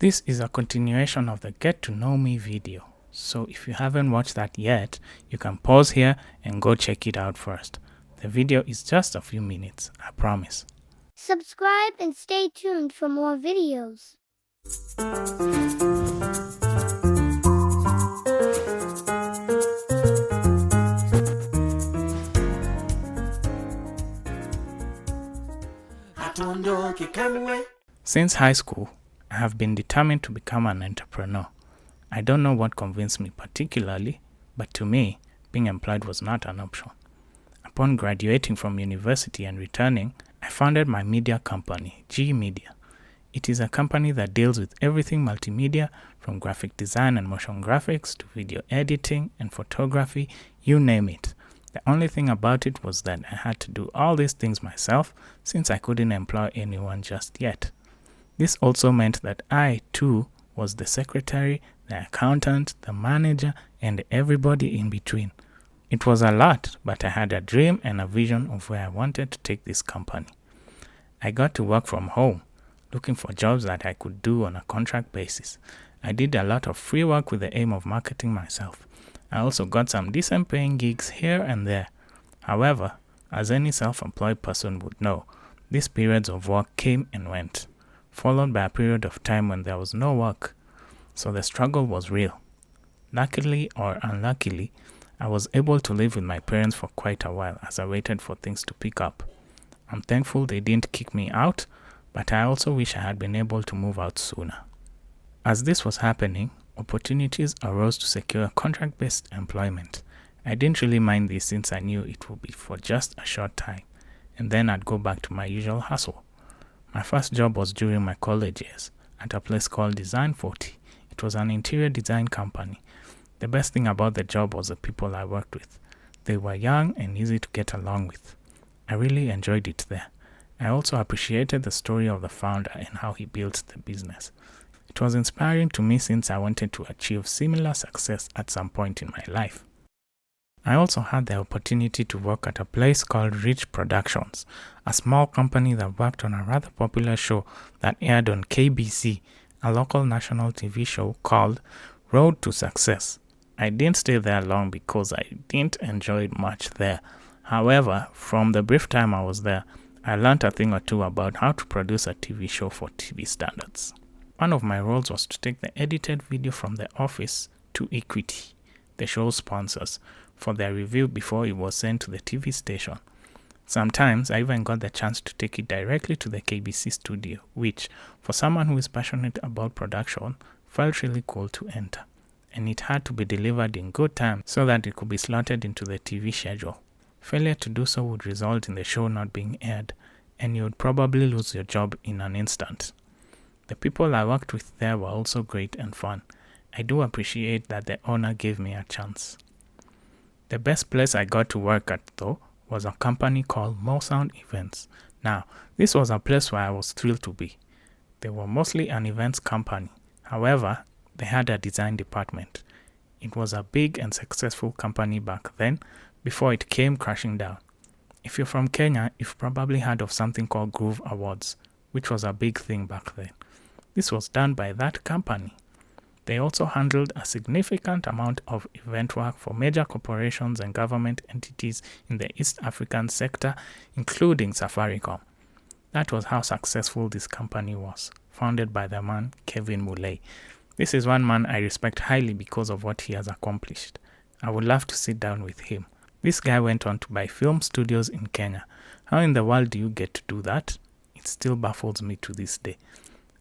This is a continuation of the Get to Know Me video. So if you haven't watched that yet, you can pause here and go check it out first. The video is just a few minutes, I promise. Subscribe and stay tuned for more videos. Since high school, I have been determined to become an entrepreneur. I don't know what convinced me particularly, but to me, being employed was not an option. Upon graduating from university and returning, I founded my media company, G Media. It is a company that deals with everything multimedia, from graphic design and motion graphics to video editing and photography, you name it. The only thing about it was that I had to do all these things myself since I couldn't employ anyone just yet. This also meant that I, too, was the secretary, the accountant, the manager, and everybody in between. It was a lot, but I had a dream and a vision of where I wanted to take this company. I got to work from home, looking for jobs that I could do on a contract basis. I did a lot of free work with the aim of marketing myself. I also got some decent paying gigs here and there. However, as any self-employed person would know, these periods of work came and went, followed by a period of time when there was no work. So the struggle was real. Luckily or unluckily, I was able to live with my parents for quite a while as I waited for things to pick up. I'm thankful they didn't kick me out, but I also wish I had been able to move out sooner. As this was happening, opportunities arose to secure contract-based employment. I didn't really mind this since I knew it would be for just a short time, and then I'd go back to my usual hustle. My first job was during my college years at a place called Design 40. It was an interior design company. The best thing about the job was the people I worked with. They were young and easy to get along with. I really enjoyed it there. I also appreciated the story of the founder and how he built the business. It was inspiring to me since I wanted to achieve similar success at some point in my life. I also had the opportunity to work at a place called Rich Productions, a small company that worked on a rather popular show that aired on KBC, a local national TV show called Road to Success. I didn't stay there long because I didn't enjoy it much there. However, from the brief time I was there, I learned a thing or two about how to produce a TV show for TV standards. One of my roles was to take the edited video from the office to Equity, the show's sponsors, for their review before it was sent to the TV station. Sometimes I even got the chance to take it directly to the KBC studio, which, for someone who is passionate about production, felt really cool to enter. And it had to be delivered in good time so that it could be slotted into the TV schedule. Failure to do so would result in the show not being aired, and you would probably lose your job in an instant. The people I worked with there were also great and fun. I do appreciate that the owner gave me a chance. The best place I got to work at, though, was a company called Sound Events. Now, this was a place where I was thrilled to be. They were mostly an events company. However, they had a design department. It was a big and successful company back then, before it came crashing down. If you're from Kenya, you've probably heard of something called Groove Awards, which was a big thing back then. This was done by that company. They also handled a significant amount of event work for major corporations and government entities in the East African sector, including Safaricom. That was how successful this company was, founded by the man Kevin Muley. This is one man I respect highly because of what he has accomplished. I would love to sit down with him. This guy went on to buy film studios in Kenya. How in the world do you get to do that? It still baffles me to this day.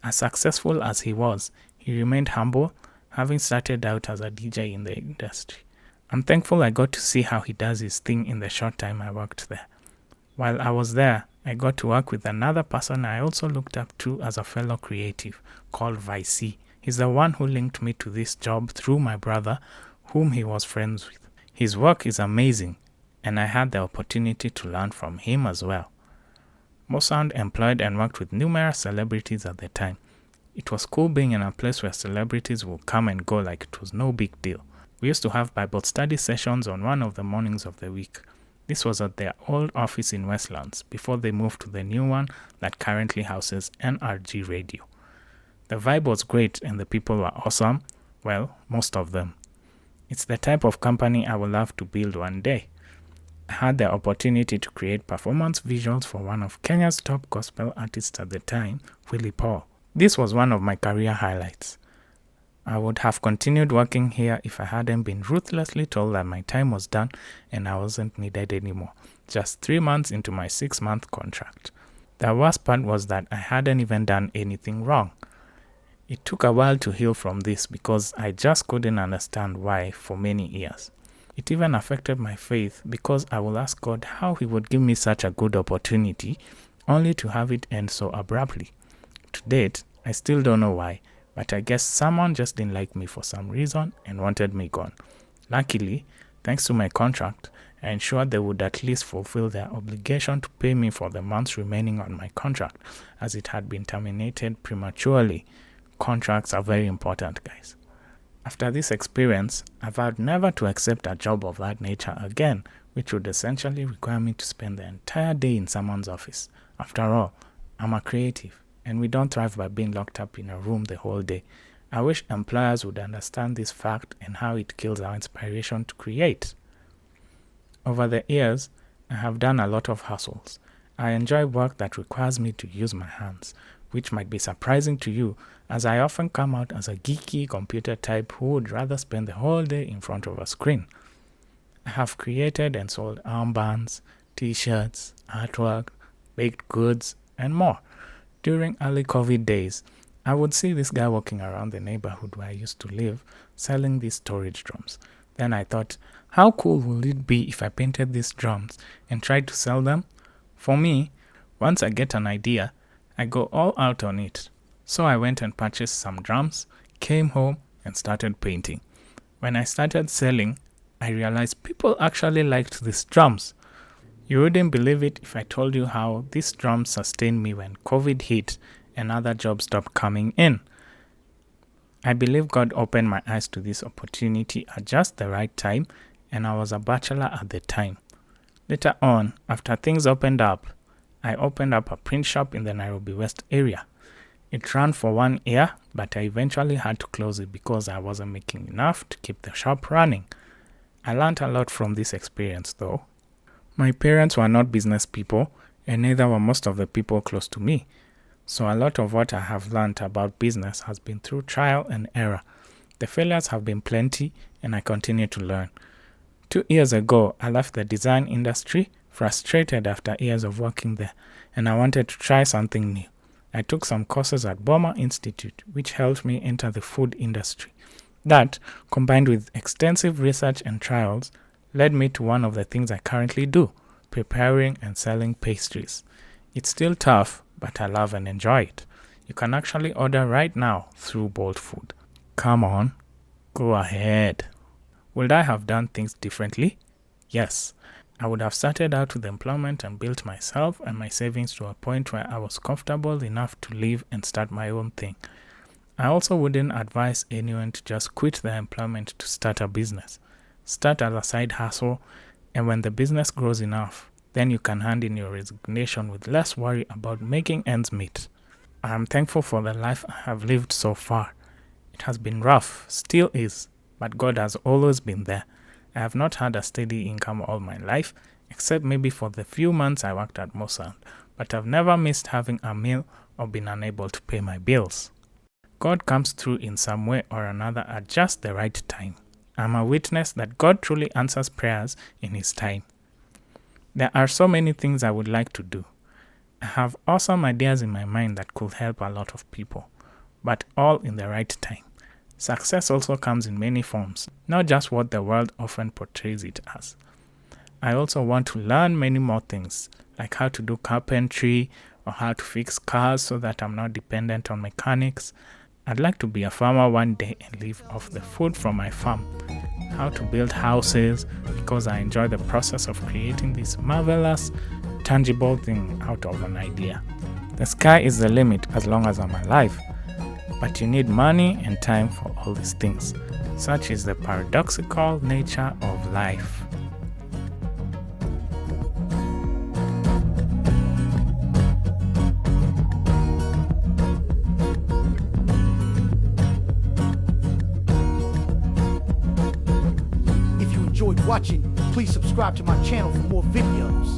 As successful as he was, he remained humble, having started out as a DJ in the industry. I'm thankful I got to see how he does his thing in the short time I worked there. While I was there, I got to work with another person I also looked up to as a fellow creative, called Vicey. He's the one who linked me to this job through my brother, whom he was friends with. His work is amazing, and I had the opportunity to learn from him as well. Mosound employed and worked with numerous celebrities at the time. It was cool being in a place where celebrities would come and go like it was no big deal. We used to have Bible study sessions on one of the mornings of the week. This was at their old office in Westlands before they moved to the new one that currently houses NRG Radio. The vibe was great and the people were awesome. Well, most of them. It's the type of company I would love to build one day. I had the opportunity to create performance visuals for one of Kenya's top gospel artists at the time, Willie Paul. This was one of my career highlights. I would have continued working here if I hadn't been ruthlessly told that my time was done and I wasn't needed anymore, just 3 months into my 6-month contract. The worst part was that I hadn't even done anything wrong. It took a while to heal from this because I just couldn't understand why for many years. It even affected my faith because I will ask God how He would give me such a good opportunity only to have it end so abruptly. To date, I still don't know why, but I guess someone just didn't like me for some reason and wanted me gone. Luckily, thanks to my contract, I ensured they would at least fulfill their obligation to pay me for the months remaining on my contract, as it had been terminated prematurely. Contracts are very important, guys. After this experience, I vowed never to accept a job of that nature again, which would essentially require me to spend the entire day in someone's office. After all, I'm a creative, and we don't thrive by being locked up in a room the whole day. I wish employers would understand this fact and how it kills our inspiration to create. Over the years, I have done a lot of hustles. I enjoy work that requires me to use my hands, which might be surprising to you, as I often come out as a geeky computer type who would rather spend the whole day in front of a screen. I have created and sold armbands, t-shirts, artwork, baked goods, and more. During early COVID days, I would see this guy walking around the neighborhood where I used to live, selling these storage drums. Then I thought, how cool would it be if I painted these drums and tried to sell them? For me, once I get an idea, I go all out on it. So I went and purchased some drums, came home, and started painting. When I started selling, I realized people actually liked these drums. You wouldn't believe it if I told you how these drums sustained me when COVID hit and other jobs stopped coming in. I believe God opened my eyes to this opportunity at just the right time, and I was a bachelor at the time. Later on, after things opened up, I opened up a print shop in the Nairobi West area. It ran for 1 year, but I eventually had to close it because I wasn't making enough to keep the shop running. I learned a lot from this experience though. My parents were not business people, and neither were most of the people close to me. So a lot of what I have learned about business has been through trial and error. The failures have been plenty, and I continue to learn. 2 years ago, I left the design industry, frustrated after years of working there, and I wanted to try something new. I took some courses at Boma Institute, which helped me enter the food industry. That, combined with extensive research and trials, led me to one of the things I currently do, preparing and selling pastries. It's still tough, but I love and enjoy it. You can actually order right now through Bolt Food. Come on, go ahead. Would I have done things differently? Yes. I would have started out with employment and built myself and my savings to a point where I was comfortable enough to leave and start my own thing. I also wouldn't advise anyone to just quit their employment to start a business. Start as a side hustle, and when the business grows enough, then you can hand in your resignation with less worry about making ends meet. I am thankful for the life I have lived so far. It has been rough, still is, but God has always been there. I have not had a steady income all my life, except maybe for the few months I worked at Mossad, but I've never missed having a meal or been unable to pay my bills. God comes through in some way or another at just the right time. I'm a witness that God truly answers prayers in His time. There are so many things I would like to do. I have awesome ideas in my mind that could help a lot of people, but all in the right time. Success also comes in many forms, not just what the world often portrays it as. I also want to learn many more things, like how to do carpentry or how to fix cars so that I'm not dependent on mechanics. I'd like to be a farmer one day and live off the food from my farm. How to build houses, because I enjoy the process of creating this marvelous, tangible thing out of an idea. The sky is the limit as long as I'm alive. But you need money and time for all these things. Such is the paradoxical nature of life. enjoyed watching, please subscribe to my channel for more videos.